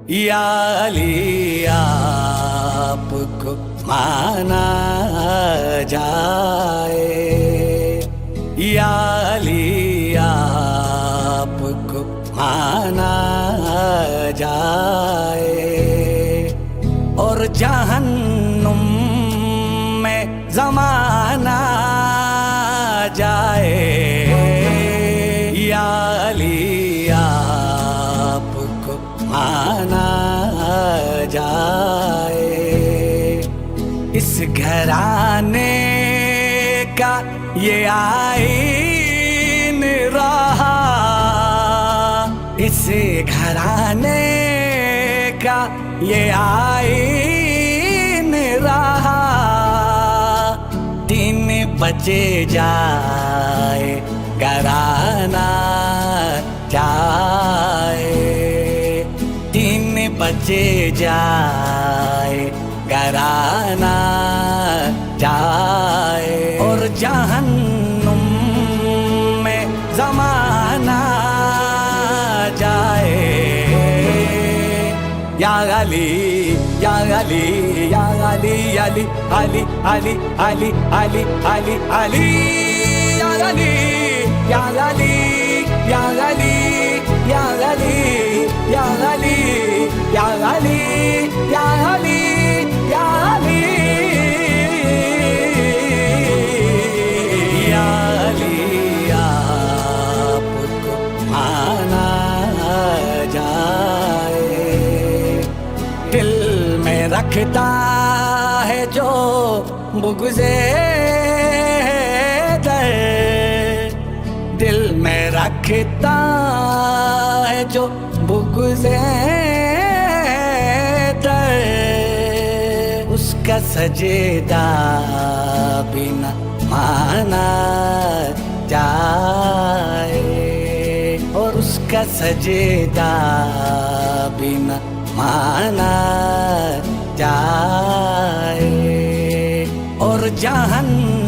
یا علی آپ کو مانا جائے، یا علی آپ کو مانا جائے، اور جہنم میں زمانہ جائے، یا علی آپ کو مانا جائے۔ اس گھرانے کا یہ آئین رہا، اس گھرانے کا یہ آئین رہا، 3 بجے جائے گھرانا جائے، 3 بجے جائے گھرانا جائے، اور جہنم میں زمانہ جائے، یا علی یا علی یا علی علی علی علی علی علی علی علی، یا علی یا علی یا علی یا علی یا علی یا علی یا علی یا علی، یا علی آپ کو مانا جائے۔ دل میں رکھتا ہے جو بغض در، دل میں رکھتا ہے جو بغض در، اس کا سجدہ بھی نہ مانا جائے، اور اس کا سجدہ بھی نہ مانا جائے، اور جہنم